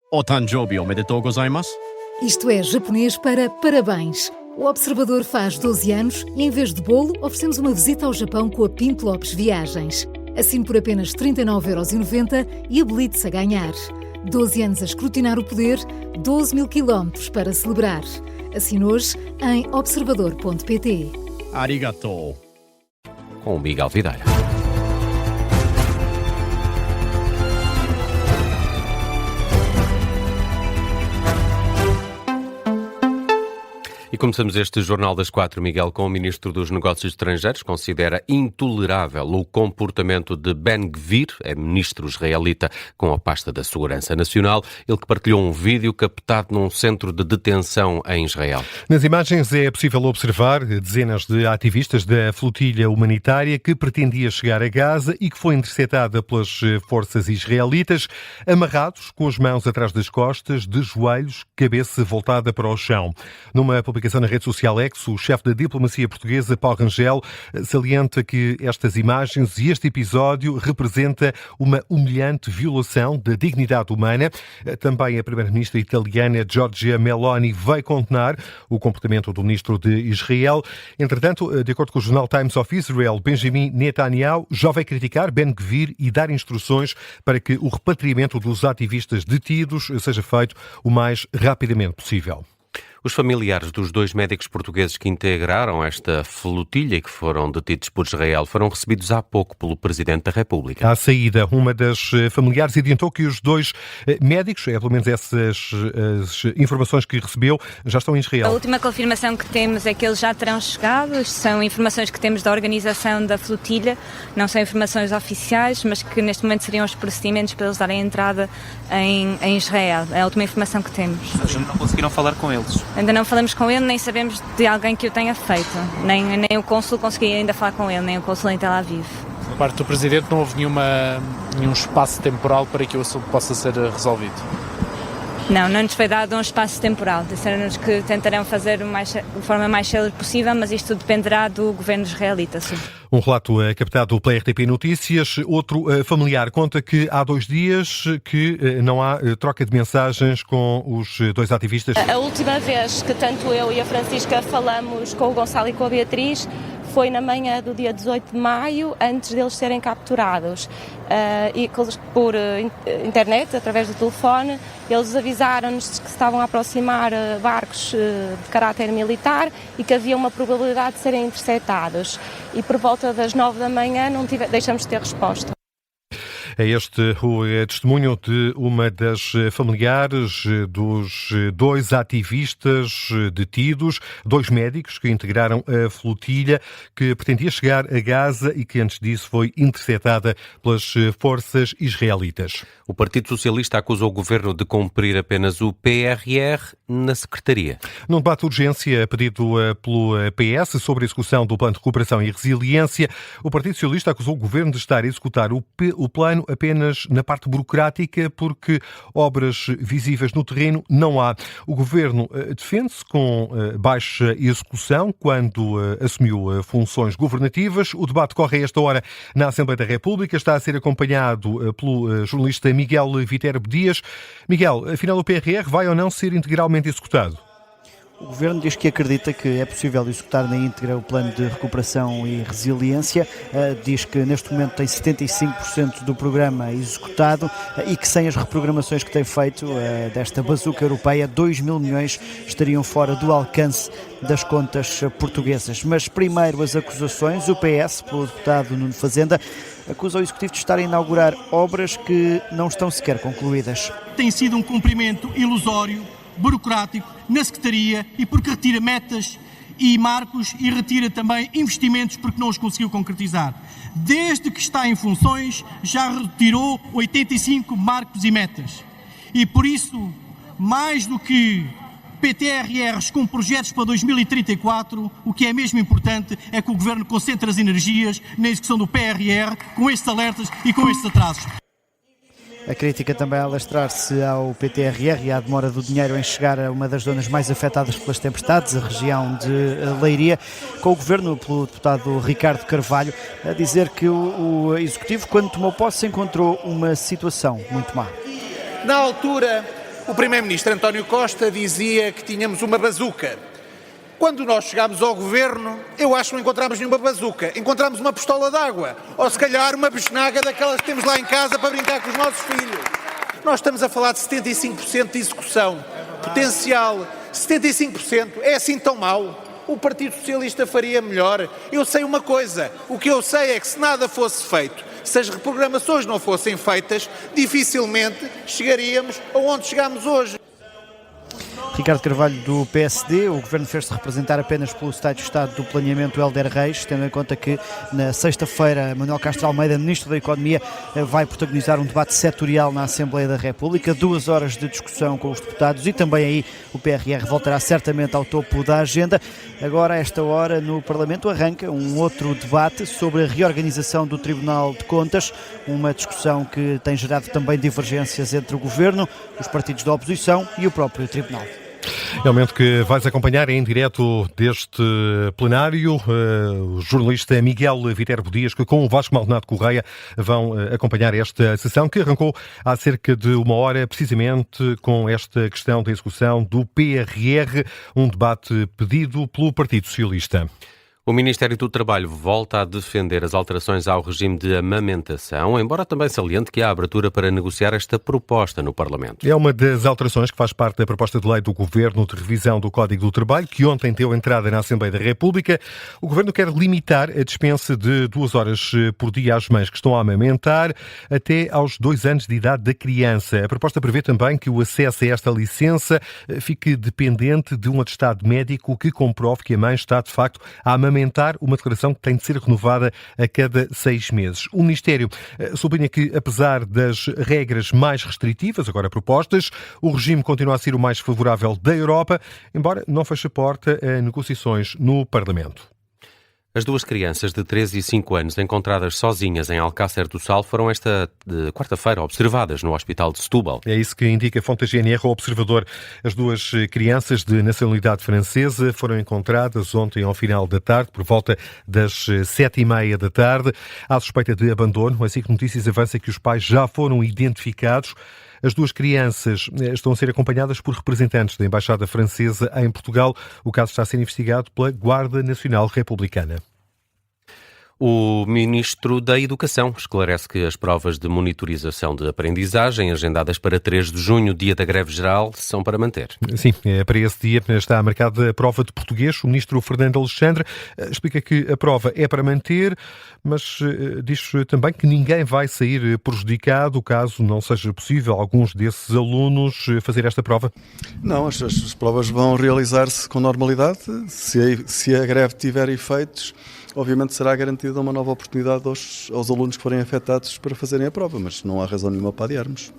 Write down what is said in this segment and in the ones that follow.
O Tanjobi omedetou gozaimasu. Isto é japonês para parabéns. O Observador faz 12 anos e, em vez de bolo, oferecemos uma visita ao Japão com a Pinto Lopes Viagens. Assine por apenas 39,90€ e habilite-se a ganhar. 12 anos a escrutinar o poder, 12 mil quilómetros para celebrar. Assine hoje em observador.pt. Arigatou. Com o Miguel Videira. E começamos este Jornal das 4, Miguel, com o Ministro dos Negócios Estrangeiros. Considera intolerável o comportamento de Ben-Gvir, é ministro israelita com a pasta da Segurança Nacional, ele que partilhou um vídeo captado num centro de detenção em Israel. Nas imagens é possível observar dezenas de ativistas da flotilha humanitária que pretendia chegar a Gaza e que foi interceptada pelas forças israelitas, amarrados com as mãos atrás das costas, de joelhos, cabeça voltada para o chão. Numa publicação na rede social X, o chefe da diplomacia portuguesa, Paulo Rangel, salienta que estas imagens e este episódio representa uma humilhante violação da dignidade humana. Também a primeira-ministra italiana, Giorgia Meloni, veio condenar o comportamento do ministro de Israel. Entretanto, de acordo com o jornal Times of Israel, Benjamin Netanyahu já vai criticar Ben-Gvir e dar instruções para que o repatriamento dos ativistas detidos seja feito o mais rapidamente possível. Os familiares dos dois médicos portugueses que integraram esta flotilha e que foram detidos por Israel foram recebidos há pouco pelo Presidente da República. À saída, uma das familiares adiantou que os dois médicos, pelo menos essas as informações que recebeu, já estão em Israel. A última confirmação que temos é que eles já terão chegado. São informações que temos da organização da flotilha, não são informações oficiais, mas que neste momento seriam os procedimentos para eles darem entrada em Israel. É a última informação que temos. Mas não conseguiram falar com eles? Ainda não falamos com ele, nem sabemos de alguém que o tenha feito. Nem o cônsul conseguia ainda falar com ele, nem o cônsul em Tel Aviv. Por parte do Presidente não houve nenhum espaço temporal para que o assunto possa ser resolvido? Não nos foi dado um espaço temporal. Disseram-nos que tentarão fazer de forma mais célere possível, mas isto dependerá do governo israelita. Sim. Um relato captado pela RTP Notícias. Outro familiar conta que há 2 dias que não há troca de mensagens com os dois ativistas. A última vez que tanto eu e a Francisca falamos com o Gonçalo e com a Beatriz foi na manhã do dia 18 de maio, antes deles serem capturados. E por internet, através do telefone, eles avisaram-nos que se estavam a aproximar barcos de caráter militar e que havia uma probabilidade de serem interceptados. E por volta das 9 da manhã deixamos de ter resposta. É este o testemunho de uma das familiares dos 2 ativistas detidos, 2 médicos que integraram a flotilha que pretendia chegar a Gaza e que antes disso foi interceptada pelas forças israelitas. O Partido Socialista acusou o governo de cumprir apenas o PRR na Secretaria. Num debate de urgência pedido pelo PS sobre a execução do Plano de Recuperação e Resiliência, o Partido Socialista acusou o governo de estar a executar o plano apenas na parte burocrática porque obras visíveis no terreno não há. O governo defende-se com baixa execução quando assumiu funções governativas. O debate corre a esta hora na Assembleia da República. Está a ser acompanhado pelo jornalista Miguel Viterbo Dias. Miguel, afinal o PRR vai ou não ser integralmente executado? O Governo diz que acredita que é possível executar na íntegra o Plano de Recuperação e Resiliência, diz que neste momento tem 75% do programa executado e que sem as reprogramações que tem feito desta bazuca europeia, 2 mil milhões estariam fora do alcance das contas portuguesas. Mas primeiro as acusações, o PS, pelo deputado Nuno Fazenda, acusa o Executivo de estar a inaugurar obras que não estão sequer concluídas. Tem sido um cumprimento ilusório, burocrático, na Secretaria e porque retira metas e marcos e retira também investimentos porque não os conseguiu concretizar. Desde que está em funções, já retirou 85 marcos e metas. E por isso, mais do que PTRRs com projetos para 2034, o que é mesmo importante é que o Governo concentre as energias na execução do PRR com estes alertas e com estes atrasos. A crítica também a alastrar-se ao PTRR e à demora do dinheiro em chegar a uma das zonas mais afetadas pelas tempestades, a região de Leiria, com o Governo, pelo deputado Ricardo Carvalho, a dizer que o Executivo, quando tomou posse, encontrou uma situação muito má. Na altura, O Primeiro-Ministro António Costa dizia que tínhamos uma bazuca. Quando nós chegámos ao governo, eu acho que não encontramos nenhuma bazuca. Encontramos uma pistola d'água. Ou se calhar uma besnaga daquelas que temos lá em casa para brincar com os nossos filhos. Nós estamos a falar de 75% de execução. Potencial. 75%. É assim tão mau? O Partido Socialista faria melhor. Eu sei uma coisa. O que eu sei é que se nada fosse feito, se as reprogramações não fossem feitas, dificilmente chegaríamos aonde chegamos hoje. Ricardo Carvalho, do PSD, o Governo fez-se representar apenas pelo Secretário de Estado do Planeamento, Hélder Reis, tendo em conta que na sexta-feira Manuel Castro Almeida, Ministro da Economia, vai protagonizar um debate setorial na Assembleia da República, 2 horas de discussão com os deputados e também aí o PRR voltará certamente ao topo da agenda. Agora, a esta hora, no Parlamento arranca um outro debate sobre a reorganização do Tribunal de Contas, uma discussão que tem gerado também divergências entre o Governo, os partidos da oposição e o próprio Tribunal. É o momento que vais acompanhar em direto deste plenário o jornalista Miguel Viterbo Dias, que com o Vasco Maldonado Correia vão acompanhar esta sessão que arrancou há cerca de 1 hora, precisamente com esta questão da execução do PRR, um debate pedido pelo Partido Socialista. O Ministério do Trabalho volta a defender as alterações ao regime de amamentação, embora também saliente que há abertura para negociar esta proposta no Parlamento. É uma das alterações que faz parte da proposta de lei do Governo de revisão do Código do Trabalho, que ontem deu entrada na Assembleia da República. O Governo quer limitar a dispensa de 2 horas por dia às mães que estão a amamentar até aos 2 anos de idade da criança. A proposta prevê também que o acesso a esta licença fique dependente de um atestado médico que comprove que a mãe está, de facto, a amamentar, uma declaração que tem de ser renovada a cada 6 meses. O Ministério sublinha que, apesar das regras mais restritivas agora propostas, o regime continua a ser o mais favorável da Europa, embora não feche a porta a negociações no Parlamento. As 2 crianças de 3 e 5 anos encontradas sozinhas em Alcácer do Sal foram esta quarta-feira observadas no Hospital de Setúbal. É isso que indica a fonte da GNR ao Observador. As 2 crianças de nacionalidade francesa foram encontradas ontem ao final da tarde, por volta das 7h30 da tarde. Há suspeita de abandono. Assim que Notícias avança que os pais já foram identificados. As 2 crianças estão a ser acompanhadas por representantes da Embaixada Francesa em Portugal. O caso está a ser investigado pela Guarda Nacional Republicana. O Ministro da Educação esclarece que as provas de monitorização de aprendizagem, agendadas para 3 de junho, dia da greve geral, são para manter. Sim, para esse dia está marcada a prova de português. O Ministro Fernando Alexandre explica que a prova é para manter, mas diz também que ninguém vai sair prejudicado caso não seja possível alguns desses alunos fazer esta prova. Não, as provas vão realizar-se com normalidade. Se a greve tiver efeitos, obviamente será garantida uma nova oportunidade aos alunos que forem afetados para fazerem a prova, mas não há razão nenhuma para adiarmos.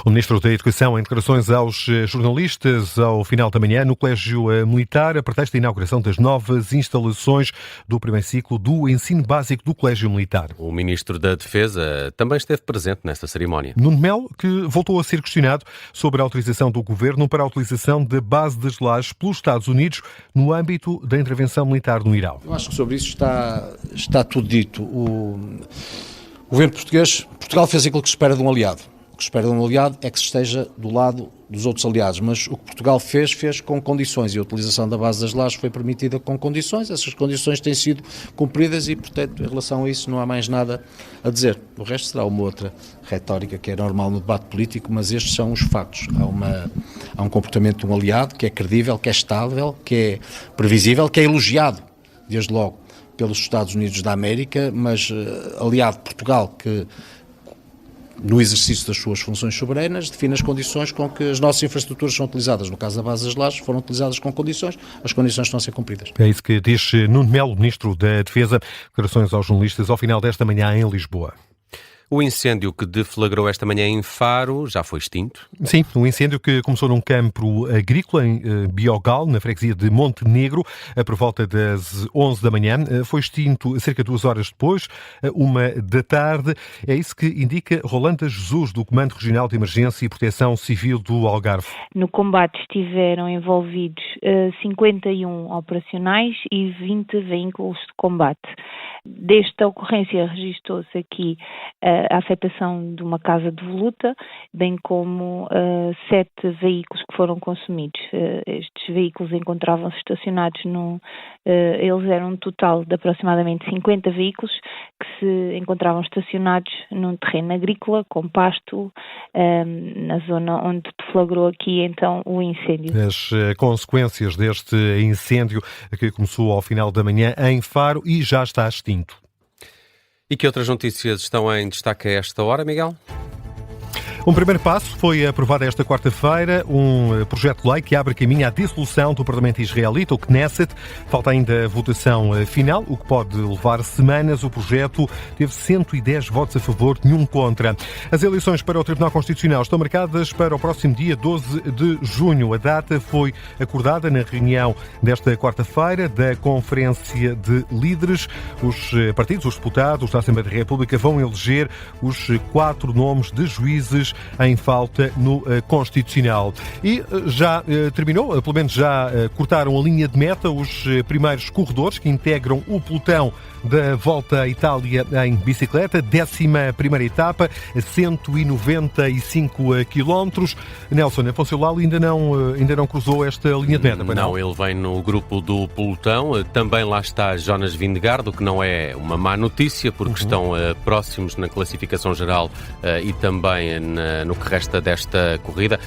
O Ministro da Educação, em declarações aos jornalistas ao final da manhã no Colégio Militar, a pretexto da inauguração das novas instalações do primeiro ciclo do ensino básico do Colégio Militar. O Ministro da Defesa também esteve presente nesta cerimónia. Nuno Melo, que voltou a ser questionado sobre a autorização do Governo para a utilização da base das Lajes pelos Estados Unidos no âmbito da intervenção militar no Irão. Eu acho que sobre isso está tudo dito. O governo português, Portugal fez aquilo que se espera de um aliado. O que se espera de um aliado é que se esteja do lado dos outros aliados, mas o que Portugal fez com condições e a utilização da base das Lajes foi permitida com condições. Essas condições têm sido cumpridas e, portanto, em relação a isso não há mais nada a dizer. O resto será uma outra retórica que é normal no debate político, mas estes são os factos. Há um comportamento de um aliado que é credível, que é estável, que é previsível, que é elogiado, desde logo, pelos Estados Unidos da América, mas aliado Portugal que, no exercício das suas funções soberanas, define as condições com que as nossas infraestruturas são utilizadas. No caso da base das Lajes, foram utilizadas com condições, as condições estão a ser cumpridas. É isso que diz Nuno Melo, Ministro da Defesa. Declarações aos jornalistas ao final desta manhã em Lisboa. O incêndio que deflagrou esta manhã em Faro já foi extinto? Sim, um incêndio que começou num campo agrícola em Biogal, na freguesia de Montenegro, por volta das 11 da manhã. Foi extinto cerca de 2 horas depois, 1 da tarde. É isso que indica Rolanda Jesus, do Comando Regional de Emergência e Proteção Civil do Algarve. No combate estiveram envolvidos 51 operacionais e 20 veículos de combate. Desta ocorrência registou-se aqui a afetação de uma casa de voluta, bem como 7 veículos que foram consumidos. Estes veículos encontravam-se estacionados eles eram um total de aproximadamente 50 veículos que se encontravam estacionados num terreno agrícola com pasto, na zona onde deflagrou aqui então o incêndio. As consequências deste incêndio que começou ao final da manhã em Faro e já está extinto. E que outras notícias estão em destaque a esta hora, Miguel? Um primeiro passo foi aprovado esta quarta-feira um projeto de lei que abre caminho à dissolução do Parlamento israelita, o Knesset. Falta ainda a votação final, o que pode levar semanas. O projeto teve 110 votos a favor, nenhum contra. As eleições para o Tribunal Constitucional estão marcadas para o próximo dia 12 de junho. A data foi acordada na reunião desta quarta-feira da Conferência de Líderes. Os partidos, os deputados da Assembleia da República vão eleger os 4 nomes de juízes em falta no Constitucional. E já terminou, pelo menos já cortaram a linha de meta os primeiros corredores que integram o pelotão da Volta à Itália em bicicleta, 11ª etapa, 195 km. Nelson Afonso Lalo ainda não cruzou esta linha de meta. Não, ele vem no grupo do pelotão. Também lá está Jonas Vingegaard, o que não é uma má notícia, porque estão próximos na classificação geral e também no que resta desta corrida.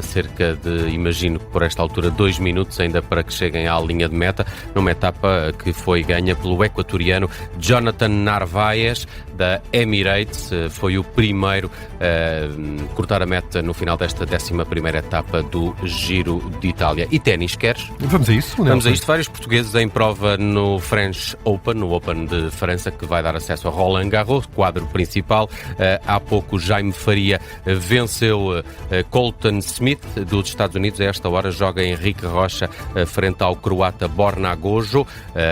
Cerca de, imagino, por esta altura, 2 minutos ainda para que cheguem à linha de meta, numa etapa que foi ganha pelo equatoriano Jonathan Narvaez, da Emirates. Foi o primeiro a cortar a meta no final desta 11ª etapa do Giro de Itália. E ténis, queres? Vamos a isso, Nelson. Vamos a isto. Vários portugueses em prova no French Open, no Open de França, que vai dar acesso a Roland Garros, quadro principal. Há pouco Jaime Faria venceu Colton Smith dos Estados Unidos. A esta hora joga Henrique Rocha frente ao croata Borna Gojo.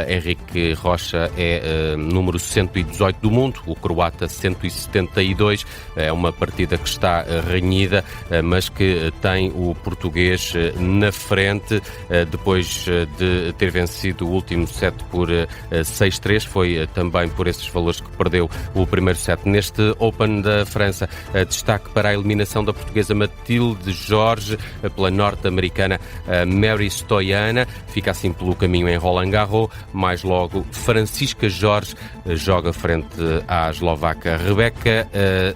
Henrique Rocha é número 118 do mundo, o croata 172. É uma partida que está renhida, mas que tem o português na frente, depois de ter vencido o último set por 6-3. Foi também por esses valores que perdeu o primeiro set. Neste Open da França, destaque para a eliminação da portuguesa Matilde Jorge pela norte-americana Mary Stoiana. Fica assim pelo caminho em Roland Garros. Mais logo, Francisca Jorge joga frente à eslovaca Rebeka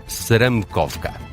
Saramkovka.